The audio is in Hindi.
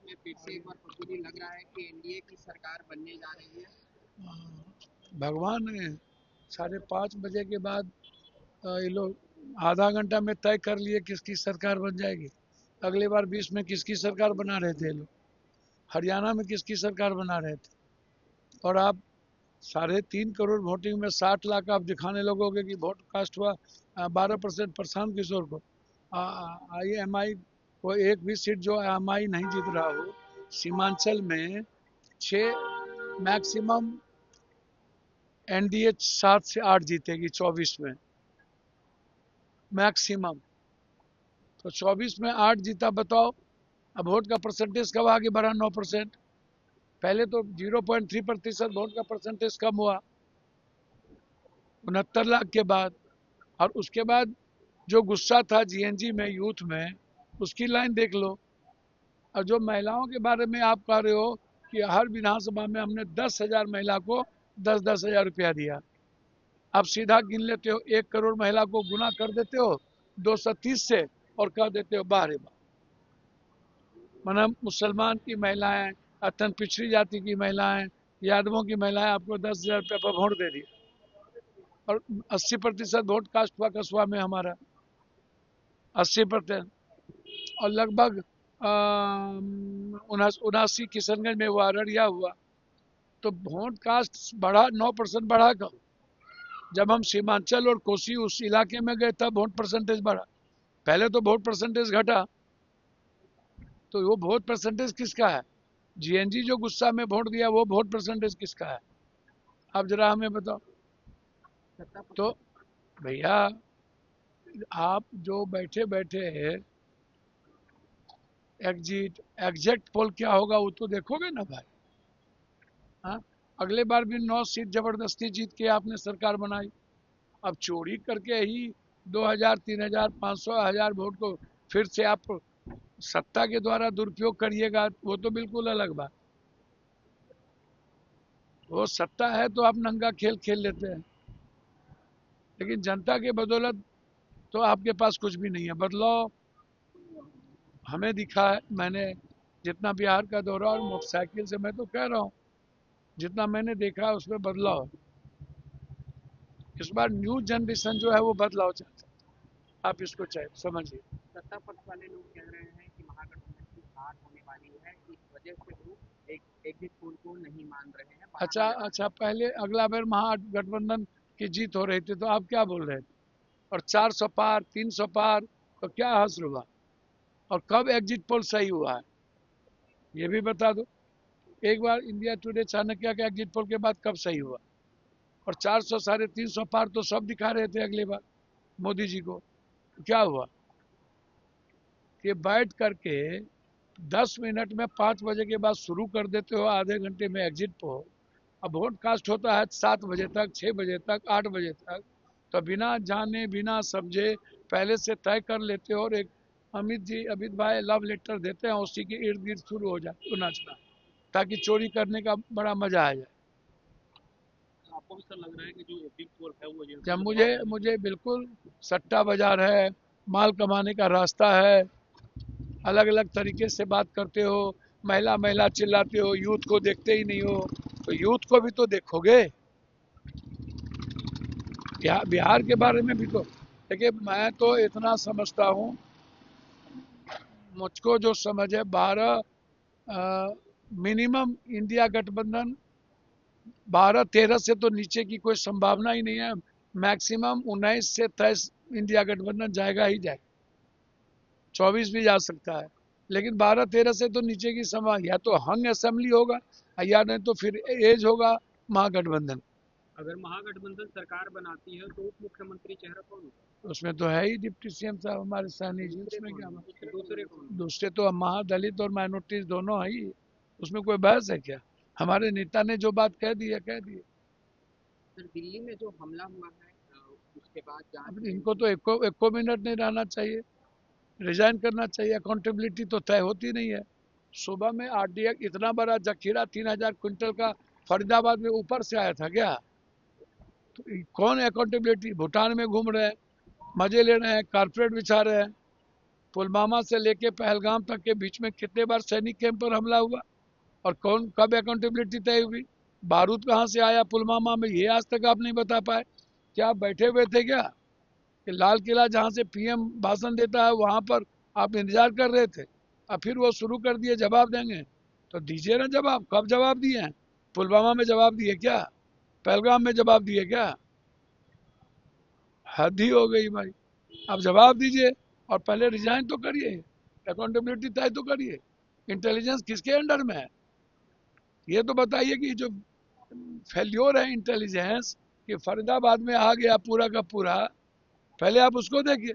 में फिर से एक बार पगडंडी लग रहा है कि एनडीए की सरकार बनने जा रही है। भगवान ने 5:30 बजे के बाद ये लोग आधा घंटा में तय कर लिए किसकी सरकार बन जाएगी। अगली बार 20 में किसकी सरकार बना रहे थे ये लोग, हरियाणा में किसकी सरकार बना रहे थे। और आप 3.5 करोड़ वोटिंग में 60 लाख आप दिखाने लगोगे कि वोट कास्ट हुआ 12% प्रशांत किशोर को। IMI को एक भी सीट जो IMI नहीं जीत रहा हो, सीमांचल में 6 मैक्सिमम एनडीए 7 से 8 जीतेगी 24 में मैक्सिमम। तो 24 में 8 जीता, बताओ अब वोट का परसेंटेज कब आगे बढ़ा 9%। पहले तो 0.3% वोट का परसेंटेज कम हुआ 69 लाख के बाद। और उसके बाद जो गुस्सा था जीएनजी में यूथ में, उसकी लाइन देख लो। और जो महिलाओं के बारे में आप कह रहे हो कि हर विधानसभा में हमने 10,000 महिला को 10,000 रुपया दिया। आप सीधा गिन लेते हो, 1 करोड़ महिला को गुना कर देते हो 230 से और कह देते हो बाहर बार। माना मुसलमान की महिलाएं, अत्यंत पिछड़ी जाति की महिलाएं, यादवों की महिलाएं आपको 10,000 रुपये पर वोट दे दिए। और 80% वोट कास्ट हुआ कस्बा में हमारा, 80%। और लगभग 79 किशनगंज में हुआ, अररिया हुआ। तो वोट कास्ट बढ़ा 9% बढ़ा कब, जब हम सीमांचल और कोसी उस इलाके में गए तब वोट परसेंटेज बढ़ा। पहले तो वोट परसेंटेज घटा। तो वो वोट परसेंटेज किसका है? जीएनजी जो गुस्सा में वोट दिया वो वोट परसेंटेज किसका है? आप जरा हमें बताओ। तो भैया आप जो बैठे बैठे एग्जैक्ट पोल क्या होगा वो तो देखोगे ना भाई। हाँ, अगले बार भी 9 सीट जबरदस्ती जीत के आपने सरकार बनाई। अब चोरी करके ही 2,000, 3,000, 500, 1,000 वोट को फिर से आप सत्ता के द्वारा दुरुपयोग करिएगा, वो तो बिल्कुल अलग बात। वो सत्ता है तो आप नंगा खेल खेल लेते हैं, लेकिन जनता के बदौलत तो आपके पास कुछ भी नहीं है। बदलाव हमें दिखा है, मैंने जितना बिहार का दौरा और मोटरसाइकिल से, मैं तो कह रहा हूँ जितना मैंने देखा है उसमें बदलाव है। इस बार न्यू जनरेशन जो है वो बदलाव चाहता है, आप इसको चाहे समझिए। सत्ता पक्ष वाले लोग कह रहे हैं कि महागठबंधन की हार होने वाली है, इस वजह से वो एक एग्जिट पोल को नहीं मान रहे हैं, अच्छा बहाना लगा रहे अच्छा, पहले अगला बार महागठबंधन की जीत हो रही थी तो आप क्या बोल रहे थे? और 400 पार, 300 पार, तो क्या हासिल हुआ? और कब एग्जिट पोल सही हुआ है ये भी बता दो। एक बार इंडिया टुडे चाणक्य के एग्जिट पोल के बाद कब सही हुआ? और 400, 350 पार तो सब दिखा रहे थे अगली बार मोदी जी को। क्या हुआ कि बैठ करके 10 मिनट में 5 बजे के बाद शुरू कर देते हो, आधे घंटे में एग्जिट पोल। अब वोट कास्ट होता है 7 बजे तक, 6 बजे तक, 8 बजे तक। तो बिना जाने बिना समझे पहले से तय कर लेते हो और एक अमित भाई लव लेटर देते हैं, उसी के इर्द गिर्द शुरू हो जाए नाचना, ताकि चोरी करने का बड़ा मजा आ जाए। आपको भी सर लग रहा है कि जो एग्जिट पोल है वो जब मुझे मुझे बिल्कुल सट्टा बाजार है, माल कमाने का रास्ता है, अलग अलग तरीके से बात करते हो, महिला महिला चिल्लाते हो, यूथ को देखते ही नहीं हो। तो यूथ को भी तो देखोगे, बिहार के बारे में भी तो। देखिए मैं तो इतना समझता हूँ, मुझको जो समझ है 12 मिनिमम इंडिया गठबंधन 12-13 से तो नीचे की कोई संभावना ही नहीं है। मैक्सिमम 19 से 23 इंडिया गठबंधन जाएगा ही जाएगा, 24 भी जा सकता है, लेकिन 12-13 से तो नीचे की संभावना, या तो हंग असेंबली होगा या नहीं तो फिर एज होगा महागठबंधन। अगर महागठबंधन सरकार बनाती है तो उप मुख्यमंत्री चेहरा कौन होगा? उसमें तो है ही डिप्टी सीएम साहब हमारे सहनी जी, उसमें क्या दूसरे कौन? दूसरे तो महादलित और माइनॉरिटीज दोनों है ही, उसमें कोई बहस है क्या? हमारे नेता ने जो बात कह दी है कह दी है। सर दिल्ली में जो हमला हुआ है उसके बाद अब जांच इनको तो एको मिनट नहीं रहना चाहिए, रिजाइन करना चाहिए। अकाउंटेबिलिटी तो तय होती नहीं है। सुबह में आरडीएक्स इतना बड़ा जखीरा 3,000 क्विंटल का फरीदाबाद में ऊपर से आया था क्या? तो कौन अकाउंटेबिलिटी? भूटान में घूम रहे हैं, मजे ले रहे हैं, कारपेट बिछा रहे हैं। पुलवामा से लेके पहलगाम तक के बीच में कितने बार सैनिक कैंप पर हमला हुआ, और कौन कब अकाउंटेबिलिटी तय हुई? बारूद कहाँ से आया पुलवामा में, ये आज तक आप नहीं बता पाए। क्या आप बैठे हुए थे क्या कि लाल किला जहाँ से पीएम भाषण देता है वहां पर आप इंतजार कर रहे थे? अब फिर वो शुरू कर दिए जवाब देंगे, तो दीजिए ना जवाब। कब जवाब दिए हैं? पुलवामा में जवाब दिए क्या? पहलगाम में जवाब दिए क्या? हद ही हो गई भाई। आप जवाब दीजिए और पहले रिजाइन तो करिए, अकाउंटेबिलिटी तय तो करिए। इंटेलिजेंस किसके अंडर में है? ये तो बताइए कि जो फेल्योर है इंटेलिजेंस कि फरीदाबाद में आ गया पूरा का पूरा, पहले आप उसको देखिए।